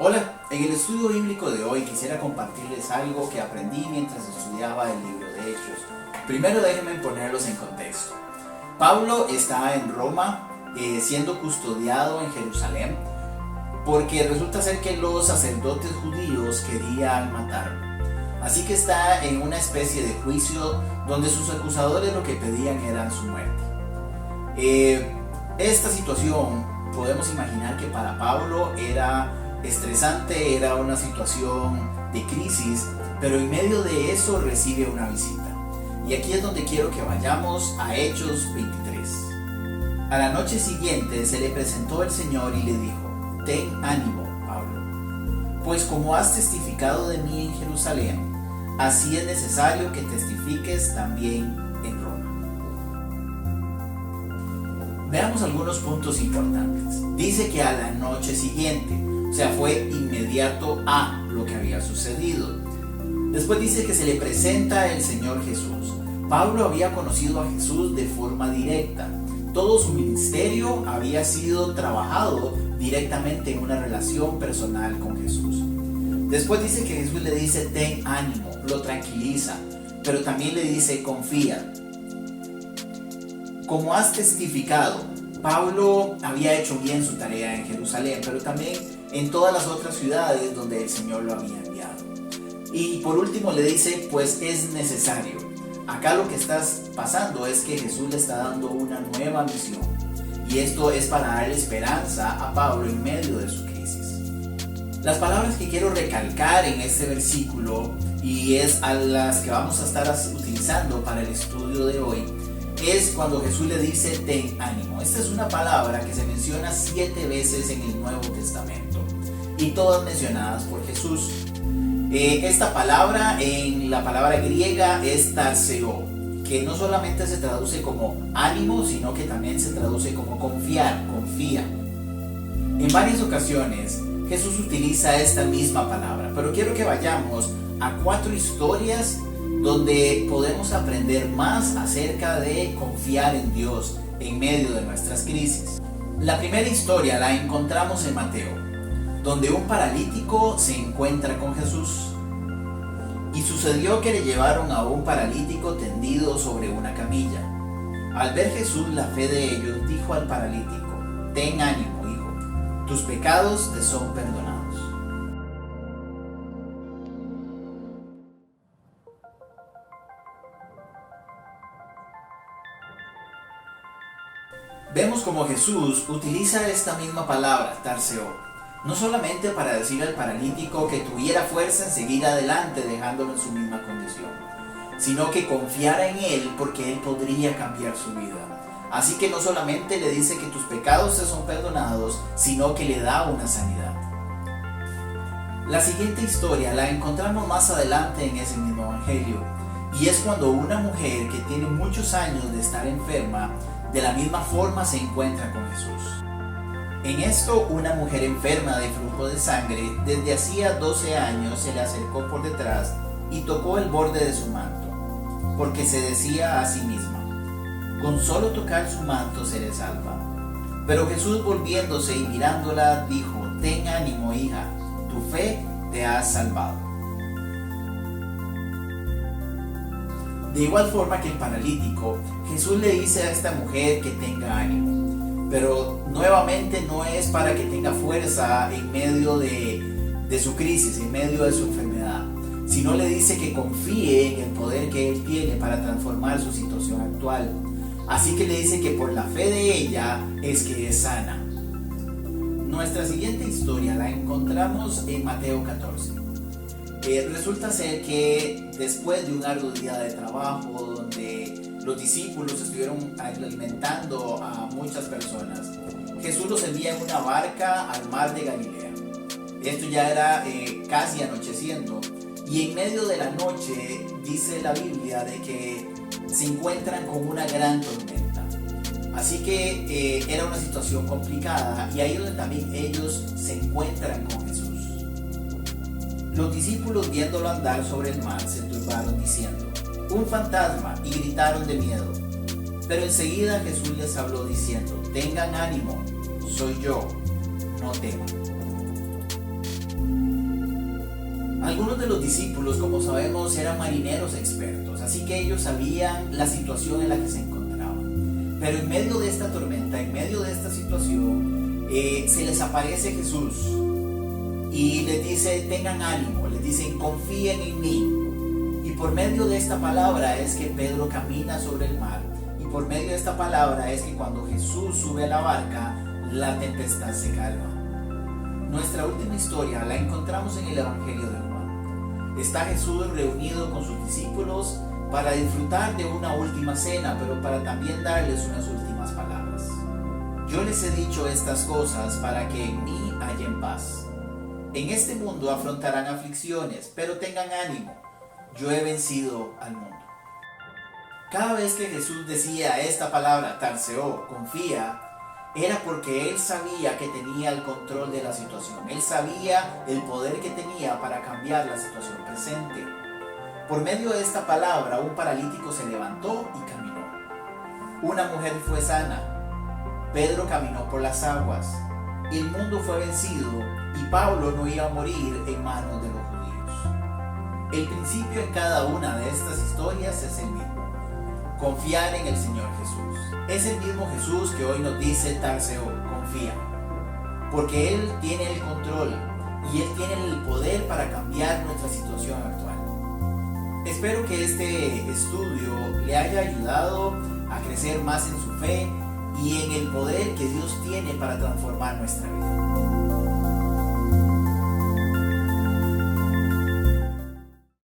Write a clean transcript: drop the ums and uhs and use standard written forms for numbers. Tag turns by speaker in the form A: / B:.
A: Hola, en el estudio bíblico de hoy quisiera compartirles algo que aprendí mientras estudiaba el libro de Hechos. Primero déjenme ponerlos en contexto. Pablo está en Roma siendo custodiado en Jerusalén porque resulta ser que los sacerdotes judíos querían matarlo. Así que está en una especie de juicio donde sus acusadores lo que pedían era su muerte. Esta situación podemos imaginar que para Pablo era estresante, era una situación de crisis, pero en medio de eso recibe una visita. Y aquí es donde quiero que vayamos a Hechos 23. A la noche siguiente se le presentó el Señor y le dijo: ten ánimo, Pablo, pues como has testificado de mí en Jerusalén, así es necesario que testifiques también en Roma. Veamos algunos puntos importantes. Dice que a la noche siguiente, o sea, fue inmediato a lo que había sucedido. Después dice que se le presenta el Señor Jesús. Pablo había conocido a Jesús de forma directa. Todo su ministerio había sido trabajado directamente en una relación personal con Jesús. Después dice que Jesús le dice: ten ánimo, lo tranquiliza, pero también le dice: confía. Como has testificado, Pablo había hecho bien su tarea en Jerusalén, pero también en todas las otras ciudades donde el Señor lo había enviado. Y por último le dice: pues es necesario. Acá lo que está pasando es que Jesús le está dando una nueva misión, y esto es para darle esperanza a Pablo en medio de su crisis. Las palabras que quiero recalcar en este versículo, y es a las que vamos a estar utilizando para el estudio de hoy, es cuando Jesús le dice: ten ánimo. Esta es una palabra que se menciona 7 veces en el Nuevo Testamento, y todas mencionadas por Jesús. Esta palabra en la palabra griega es tarseo, que no solamente se traduce como ánimo, sino que también se traduce como confiar, confía. En varias ocasiones Jesús utiliza esta misma palabra, pero quiero que vayamos a 4 historias donde podemos aprender más acerca de confiar en Dios en medio de nuestras crisis. La primera historia la encontramos en Mateo, donde un paralítico se encuentra con Jesús. Y sucedió que le llevaron a un paralítico tendido sobre una camilla. Al ver Jesús la fe de ellos, dijo al paralítico: ten ánimo, hijo, tus pecados te son perdonados. Vemos como Jesús utiliza esta misma palabra, tarseo, no solamente para decir al paralítico que tuviera fuerza en seguir adelante dejándolo en su misma condición, sino que confiara en Él porque Él podría cambiar su vida. Así que no solamente le dice que tus pecados te son perdonados, sino que le da una sanidad. La siguiente historia la encontramos más adelante en ese mismo evangelio, y es cuando una mujer que tiene muchos años de estar enferma, de la misma forma se encuentra con Jesús. En esto, una mujer enferma de flujo de sangre desde hacía 12 años se le acercó por detrás y tocó el borde de su manto, porque se decía a sí misma: con solo tocar su manto seré salva. Pero Jesús, volviéndose y mirándola, dijo: ten ánimo, hija, tu fe te ha salvado. De igual forma que el paralítico, Jesús le dice a esta mujer que tenga ánimo. Pero nuevamente no es para que tenga fuerza en medio de su crisis, en medio de su enfermedad, sino le dice que confíe en el poder que Él tiene para transformar su situación actual. Así que le dice que por la fe de ella es que es sana. Nuestra siguiente historia la encontramos en Mateo 14. Resulta ser que después de un arduo día de trabajo, donde los discípulos estuvieron alimentando a muchas personas, Jesús los envía en una barca al mar de Galilea. Esto ya era casi anocheciendo, y en medio de la noche dice la Biblia de que se encuentran con una gran tormenta. Así que era una situación complicada, y ahí es donde también ellos se encuentran con Jesús. Los discípulos, viéndolo andar sobre el mar, se turbaron diciendo: un fantasma, y gritaron de miedo. Pero enseguida Jesús les habló diciendo: tengan ánimo, soy yo, no teman. Algunos de los discípulos, como sabemos, eran marineros expertos, así que ellos sabían la situación en la que se encontraban. Pero en medio de esta tormenta, en medio de esta situación, se les aparece Jesús y les dice: tengan ánimo, les dicen: confíen en mí. Y por medio de esta palabra es que Pedro camina sobre el mar, y por medio de esta palabra es que cuando Jesús sube a la barca, la tempestad se calma. Nuestra última historia la encontramos en el Evangelio de Juan. Está Jesús reunido con sus discípulos para disfrutar de una última cena, pero para también darles unas últimas palabras. Yo les he dicho estas cosas para que en mí hallen paz. En este mundo afrontarán aflicciones, pero tengan ánimo, yo he vencido al mundo. Cada vez que Jesús decía esta palabra, tarseo, confía, era porque Él sabía que tenía el control de la situación. Él sabía el poder que tenía para cambiar la situación presente. Por medio de esta palabra, un paralítico se levantó y caminó. Una mujer fue sana. Pedro caminó por las aguas. El mundo fue vencido y Pablo no iba a morir en manos de los judíos. El principio en cada una de estas historias es el mismo: confiar en el Señor Jesús. Es el mismo Jesús que hoy nos dice: tarseo, confía, porque Él tiene el control y Él tiene el poder para cambiar nuestra situación actual. Espero que este estudio le haya ayudado a crecer más en su fe y en el poder que Dios tiene para transformar nuestra vida.